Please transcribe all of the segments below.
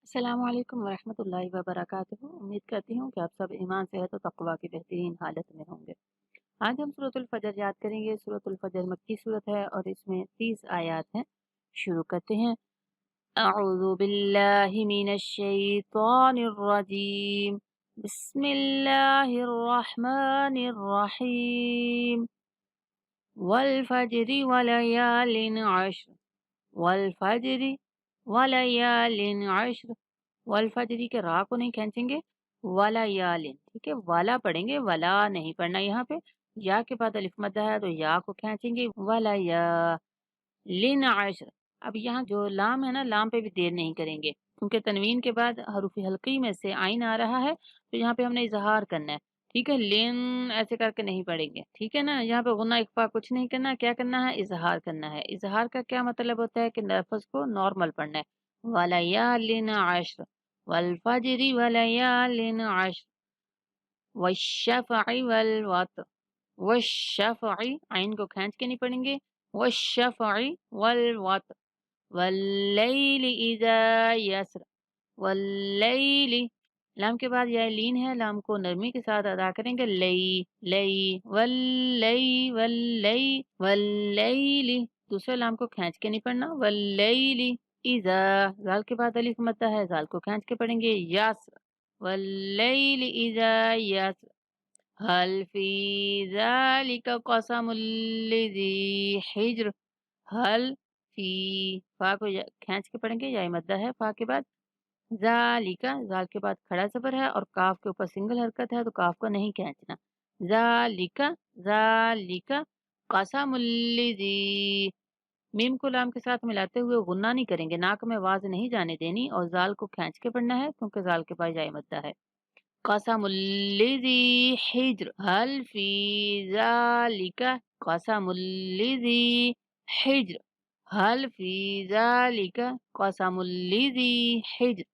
अस्सलाम वालेकुम वरहमतुल्लाहि वबरकातुहू। उम्मीद करती हूँ कि आप सब ईमान, सेहत और तक़वा की बेहतरीन हालत में होंगे। आज हम सूरतुल फजर याद करेंगे। सूरतुल फजर मक्की सूरत है और इसमें 30 आयत हैं। शुरू करते हैं। अऊज़ु बिल्लाहि मिनश शैतानिर रजीम। बिस्मिल्लाहिर रहमानिर रहीम। वल फज्रि वलयालिन अश्र। वल फज्रि वलयालिन अश्र। वल फजरी के रा को नहीं खींचेंगे, वाला यालिन, ठीक है, वाला पढ़ेंगे, वाला नहीं पढ़ना यहाँ पे। या के बाद अलिफ मद्दा है तो या को खींचेंगे, वाला या लिन अश्र। अब यहाँ जो लाम है ना, लाम पे भी देर नहीं करेंगे क्योंकि तनवीन के बाद हरूफ हल्की में से आइन आ रहा है, तो यहाँ पे हमने इजहार करना है। ठीक है, लिन ऐसे करके नहीं पढ़ेंगे, ठीक है ना। यहाँ पे गुन्ना इख्फा कुछ नहीं करना, क्या करना है, इजहार करना है। इजहार का क्या मतलब होता है कि लफ्ज को नॉर्मल पढ़ना है। वाला या लिन अश्र, वल फज्रि वलयालिन अश्र, वश्शफ़अ वल वत्र। वश्शफ़अ, आइन को खींच के नहीं पढ़ेंगे। वश्शफ़अ वल वत्र, वल्लैलि इज़ा यस्र। वल्लैलि, लाम के बाद या लीन है, लाम को नरमी के साथ अदा करेंगे। लई लई वल्लई वल्लई वल्लैलि, दूसरे लाम को खींच के नहीं पढ़ना। वल्लैलि इज़ा, जाल के बाद अलिफ मद्दा है, जाल को खींच के पढ़ेंगे। यस्र, वल्लैलि इज़ा यस्र। हल फी ज़ालिका क़समुल लिज़ी हिज्र। हल फी, फा को खींच के पढ़ेंगे, या मद्दा है फा के बाद। ज़ालिका, ज़ाल के बाद खड़ा ज़बर है और काफ के ऊपर सिंगल हरकत है तो काफ को नहीं खींचना। ज़ालिका ज़ालिका क़समुल लिज़ी, मीम को लाम के साथ मिलाते हुए गुन्ना नहीं करेंगे, नाक में आवाज नहीं जाने देनी और जाल को खींच के पढ़ना है क्योंकि जाल के पास जाए मद्दा है। क़समुल लिज़ी हिज्र। हल फी ज़ालिका क़समुल लिज़ी हिज्र। हल फी ज़ालिका क़समुल लिज़ी हिज्र।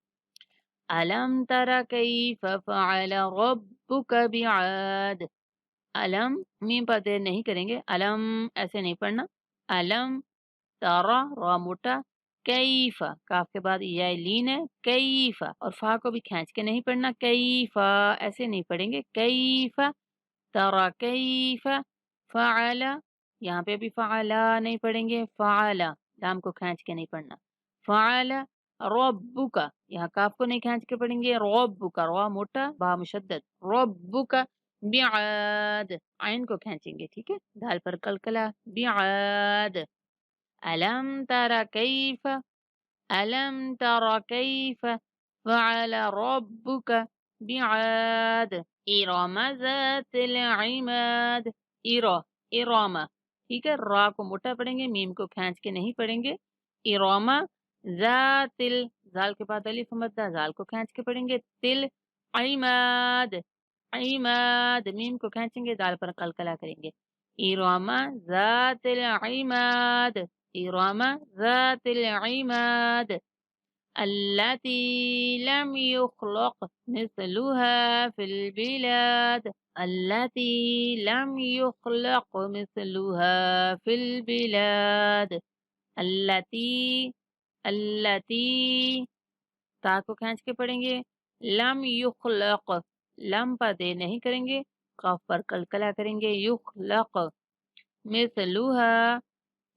अलम तरा कैफ फ़अल रब्बुका बिआद। अलम, मीम पर देर नहीं करेंगे, अलम ऐसे नहीं पढ़ना। अलम तारा, रा मोटा, कैफा, काफ के बाद या लीन है, कैफा, और फा को भी खींच के नहीं पढ़ना। कैफा ऐसे नहीं पढ़ेंगे। कैफा तारा कैफा फ़अला, यहाँ पे भी फ़अला नहीं पढ़ेंगे। फ़अला, लाम को खींच के नहीं पढ़ना। फ़अला रब्बुका, यहाँ काफ को नहीं खींच के पढ़ेंगे। रब्बुका, रा मोटा, बा मुशद्दद। रब्बुका बिआद, आइन को खींचेंगे, ठीक है, दाल पर कलकला। बिआद। अलम तरा कैफ, अलम तरा कैफ फ़अल रब्बुका बिआद। इरम ज़ातिल इमाद। इरा, इरामा, ठीक है, रा को मोटा पढ़ेंगे, मीम को खींच के नहीं पढ़ेंगे। इरामा ज़ातिल, जाल के बाद अलिफ मद्दा, जाल को खींच के पढ़ेंगे। तिल इमाद, इमाद, मीम को खींचेंगे, दाल पर कलकला करेंगे। इरामा ज़ातिल इमाद, इरामा ज़ातिल इमाद। अल्लती लम युख़लक़ मिस्लुहा फिल बिलाद। अल्लती लम युख़लक़ मिस्लुहा फिल बिलाद। अल्लती, अल्लती, ता को खींच के पढ़ेंगे। लम युख़लक़, लम पर दे नहीं करेंगे, काफ पर कलकला करेंगे। युख़लक़ मिस्लुहा,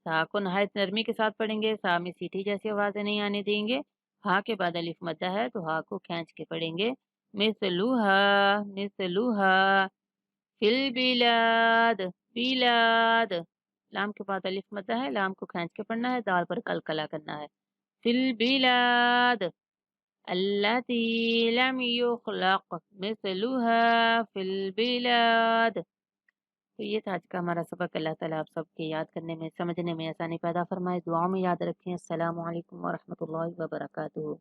सा को नहायत नरमी के साथ पढ़ेंगे, सा में सीटी जैसी आवाजें नहीं आने देंगे। हा के बाद अलिफ मद्दा है तो हा को खींच के पढ़ेंगे। मिस्लुहा, मिस्लुहा फिल बिलाद, बिलाद, लाम के बाद अलिफ मद्दा है, लाम को खींच के पढ़ना है, दाल पर कलकला करना है। फिल बिलाद अल्लती लम युख़लक़ मिस्लुहा फिल बिलाद। तो ये था आज का हमारा सबक। अल्लाह ताला आप सबके याद करने में, समझने में आसानी पैदा फरमाए। दुआ में याद रखें। अस्सलामु अलैकुम व रहमतुल्लाहि व बरकातुहू।